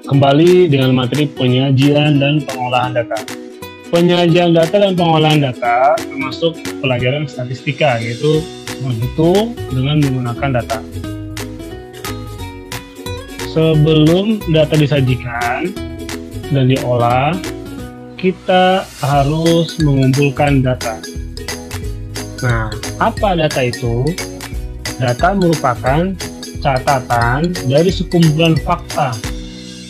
Kembali dengan materi penyajian dan pengolahan data. Penyajian data dan pengolahan data termasuk pelajaran statistika, yaitu menghitung dengan menggunakan data. Sebelum data disajikan dan diolah, kita harus mengumpulkan data. Nah, apa data itu? Data merupakan catatan dari sekumpulan fakta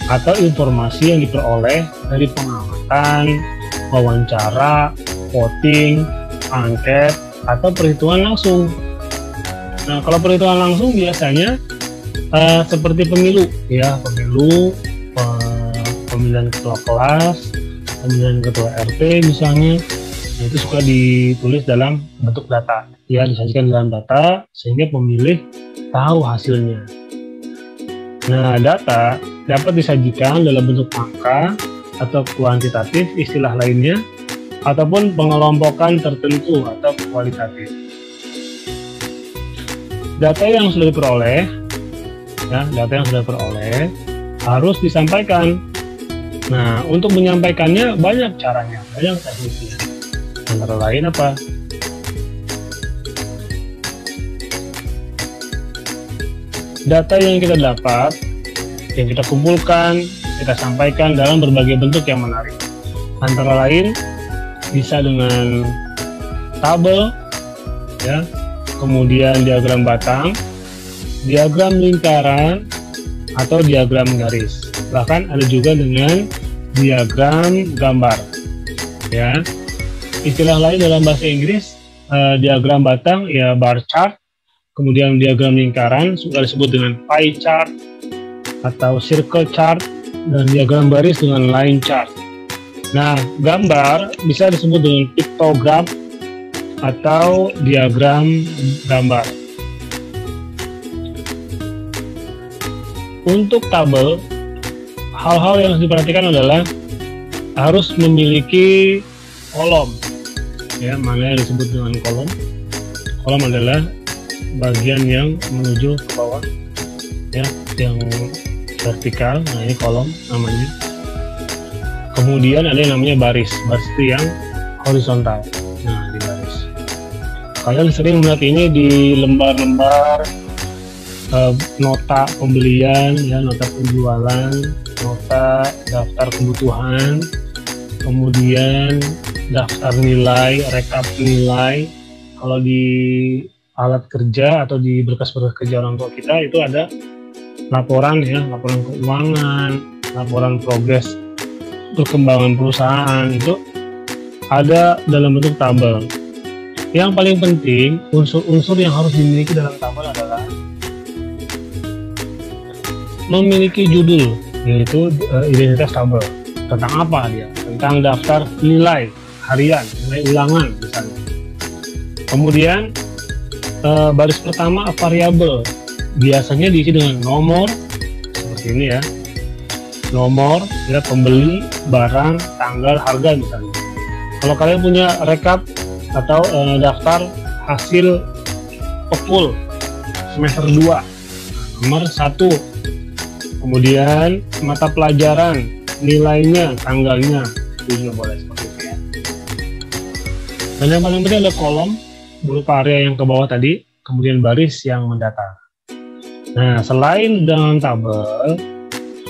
atau informasi yang diperoleh dari pengamatan, wawancara, voting, angket, atau perhitungan langsung. Nah, kalau perhitungan langsung biasanya seperti pemilu, ya, pemilihan ketua kelas, pemilihan ketua RT misalnya, nah, itu suka ditulis dalam bentuk data, ya, disajikan dalam data sehingga pemilih tahu hasilnya. Nah, data dapat disajikan dalam bentuk angka atau kuantitatif, istilah lainnya, ataupun pengelompokan tertentu atau kualitatif. Data yang sudah diperoleh, harus disampaikan. Nah, untuk menyampaikannya banyak caranya, banyak tekniknya. Antara lain apa? Data yang kita dapat, yang kita kumpulkan, kita sampaikan dalam berbagai bentuk yang menarik. Antara lain bisa dengan tabel, ya, kemudian diagram batang, diagram lingkaran, atau diagram garis. Bahkan ada juga dengan diagram gambar, ya. Istilah lain dalam bahasa Inggris, diagram batang ya bar chart, kemudian diagram lingkaran sudah disebut dengan pie chart atau circle chart, dan diagram baris dengan line chart. Nah, gambar bisa disebut dengan pictogram atau diagram gambar. Untuk tabel, hal-hal yang harus diperhatikan adalah harus memiliki kolom, ya, mana yang disebut dengan kolom. Kolom adalah bagian yang menuju ke bawah, ya, yang vertikal. Nah, ini kolom namanya. Kemudian ada yang namanya baris itu yang horizontal. Nah, di baris. Kalian sering melihat ini di lembar-lembar nota pembelian, ya, nota penjualan, nota daftar kebutuhan, kemudian daftar nilai, rekap nilai. Kalau di alat kerja atau di berkas-berkas kerja orang tua kita itu ada laporan, ya, laporan keuangan, laporan progres perkembangan perusahaan, itu ada dalam bentuk tabel. Yang paling penting, unsur-unsur yang harus dimiliki dalam tabel adalah memiliki judul, yaitu identitas tabel. Tentang apa dia? Tentang daftar nilai harian, nilai ulangan misalnya. Kemudian baris pertama variabel, biasanya diisi dengan nomor seperti ini, ya, nomor, ya, pembeli, barang, tanggal, harga misalnya. Kalau kalian punya rekap atau daftar hasil pekul semester 2, nomor 1, kemudian mata pelajaran, nilainya, tanggalnya, itu juga boleh seperti itu, ya. Dan yang paling penting ada kolom berupa area yang ke bawah tadi, kemudian baris yang mendata. Nah, selain dengan tabel,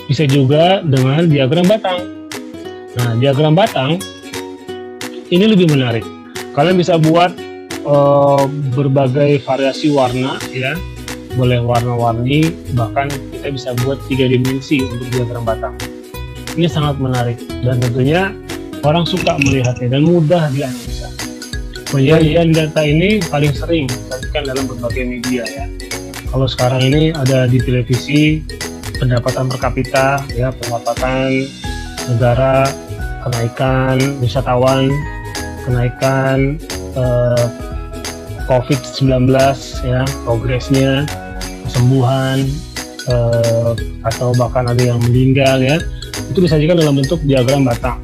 bisa juga dengan diagram batang. Nah, diagram batang ini lebih menarik. Kalian bisa buat berbagai variasi warna, ya, boleh warna-warni, bahkan kita bisa buat 3 dimensi untuk diagram batang. Ini sangat menarik dan tentunya orang suka melihatnya dan mudah dianalisa. Penyajian data ini paling sering disajikan dalam berbagai media, ya. Kalau sekarang ini ada di televisi, pendapatan per kapita, ya, pendapatan negara, kenaikan wisatawan, kenaikan COVID-19, ya, progresnya, kesembuhan, atau bahkan ada yang meninggal, ya, itu disajikan dalam bentuk diagram batang.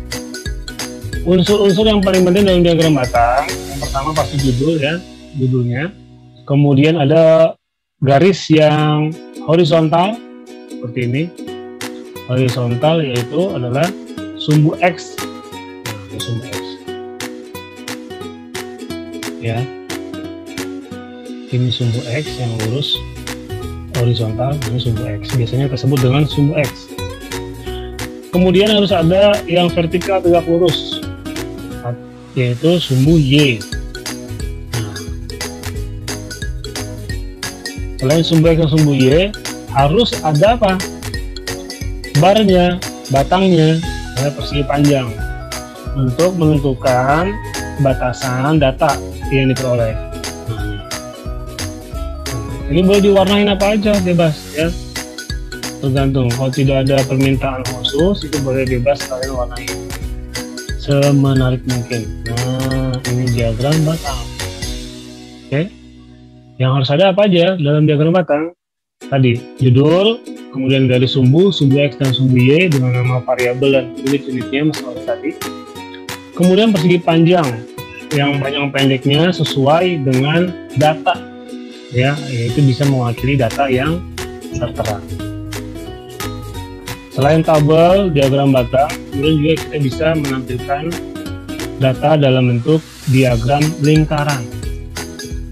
Unsur-unsur yang paling penting dalam diagram batang, yang pertama pasti judul, ya, judulnya. Kemudian ada garis yang horizontal seperti ini, horizontal yaitu adalah sumbu X. Nah, sumbu X. Ya. Ini sumbu X yang lurus horizontal, ini sumbu X. Biasanya tersebut dengan sumbu X. Kemudian harus ada yang vertikal tegak lurus, yaitu sumbu Y. Nah, selain sumbu X dan sumbu Y, harus ada apa? Barnya, batangnya, persegi panjang untuk menentukan batasan data yang diperoleh. Ini boleh diwarnain apa aja, bebas ya, tergantung. Kalau tidak ada permintaan khusus, itu boleh bebas kalian warnain semenarik mungkin. Nah, ini diagram batang. Oke, yang harus ada apa aja dalam diagram batang? Tadi judul, kemudian dari sumbu X dan sumbu Y dengan nama variabel dan unit-unitnya masalah tadi. Kemudian persegi panjang yang panjang pendeknya sesuai dengan data, ya, yaitu bisa mewakili data yang tertera. Selain tabel diagram batang, kemudian juga kita bisa menampilkan data dalam bentuk diagram lingkaran.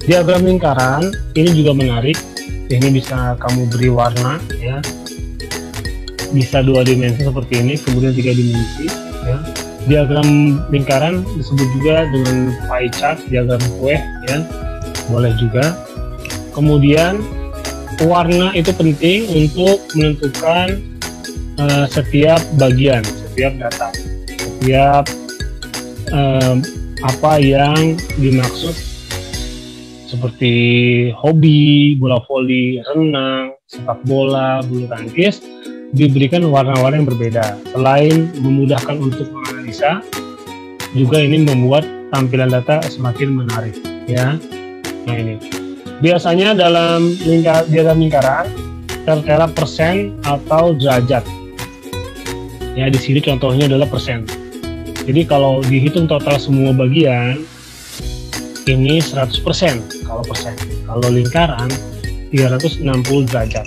Diagram lingkaran ini juga menarik. Ini bisa kamu beri warna, ya, bisa 2 dimensi seperti ini, kemudian 3 dimensi, ya. Diagram lingkaran disebut juga dengan pie chart, diagram kue, ya, boleh juga. Kemudian warna itu penting untuk menentukan setiap bagian, setiap data, setiap apa yang dimaksud, seperti hobi, bola voli, renang, sepak bola, bulu tangkis, diberikan warna-warna yang berbeda. Selain memudahkan untuk menganalisa, juga ini membuat tampilan data semakin menarik, ya. Nah, ini biasanya dalam diagram lingkaran tertera persen atau derajat. Ya, di sini contohnya adalah persen. Jadi kalau dihitung total semua bagian, ini 100% kalau persen. Kalau lingkaran 360 derajat.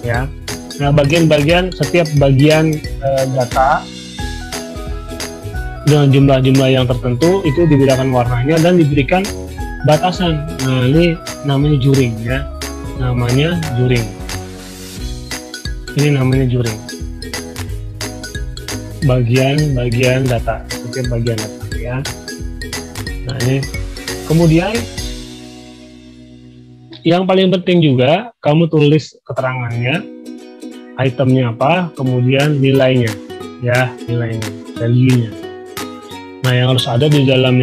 Ya. Nah, bagian-bagian, setiap bagian data dengan jumlah-jumlah yang tertentu itu dibedakan warnanya dan diberikan batasan. Nah, ini namanya juring, ya. Namanya juring. Ini namanya juring. Bagian-bagian data, setiap bagian data, ya. Nah, ini kemudian yang paling penting juga kamu tulis keterangannya, itemnya apa, kemudian nilainya, ya, nilainya, value-nya. Nah, yang harus ada di dalam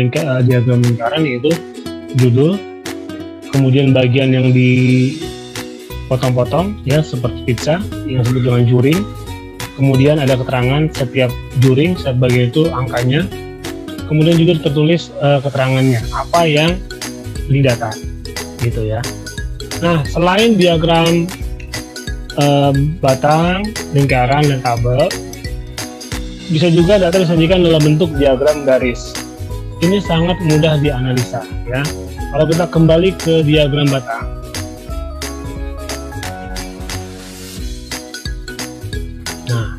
diagram lingkaran yaitu judul, kemudian bagian yang dipotong-potong, ya, seperti pizza yang disebut dengan juring. Kemudian ada keterangan setiap juring, setiap bagian itu angkanya. Kemudian juga tertulis keterangannya, apa yang didata, gitu ya. Nah, selain diagram batang, lingkaran, dan tabel, bisa juga data disajikan dalam bentuk diagram garis. Ini sangat mudah dianalisa, ya. Kalau kita kembali ke diagram batang, nah,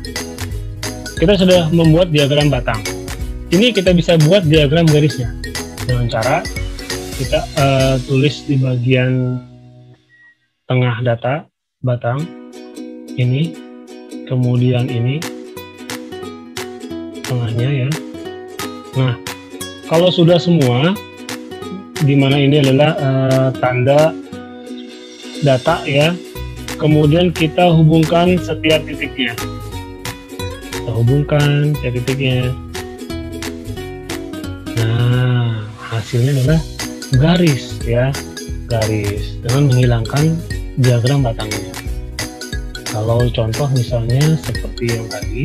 kita sudah membuat diagram batang. Ini kita bisa buat diagram garisnya dengan cara kita tulis di bagian tengah data batang ini, kemudian ini tengahnya, ya. Nah, kalau sudah semua, dimana ini adalah tanda data, ya, kemudian kita hubungkan setiap titiknya, kita hubungkan setiap titiknya. Nah, hasilnya adalah garis, ya, garis dengan menghilangkan diagram batangnya. Kalau contoh misalnya seperti yang tadi,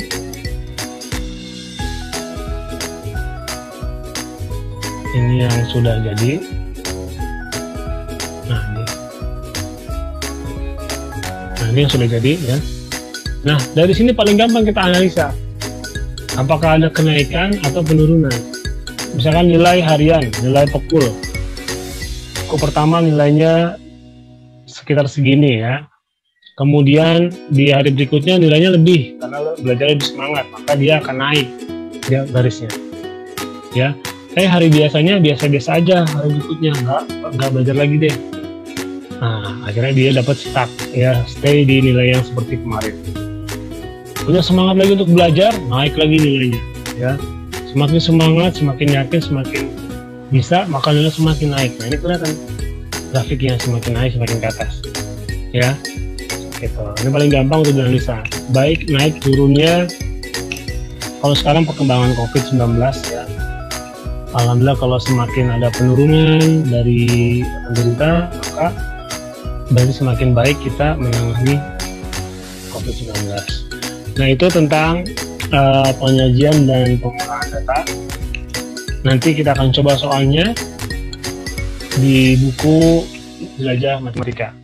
ini yang sudah jadi. Nah, ini yang sudah jadi, ya. Nah, dari sini paling gampang kita analisa apakah ada kenaikan atau penurunan. Misalkan nilai harian, nilai pekul pertama nilainya sekitar segini, ya. kemudian di hari berikutnya nilainya lebih karena belajar lebih semangat, maka dia akan naik dia garisnya. Ya, hari biasanya biasa-biasa aja, hari berikutnya nggak belajar lagi deh. Nah, akhirnya dia dapat stuck, ya, stay di nilai yang seperti kemarin. Punya semangat lagi untuk belajar, naik lagi nilainya, ya. Semakin semangat, semakin yakin, semakin bisa, maka nilai semakin naik. Nah, ini kelihatan grafiknya semakin naik, semakin ke atas, ya. Gitu. Ini paling gampang untuk dianalisa. Baik naik turunnya. Kalau sekarang perkembangan COVID-19, ya, alhamdulillah kalau semakin ada penurunan dari pemerintah, maka berarti semakin baik kita menangani COVID-19. Nah, itu tentang penyajian dan pengolahan data. Nanti kita akan coba soalnya di buku Jelajah Matematika.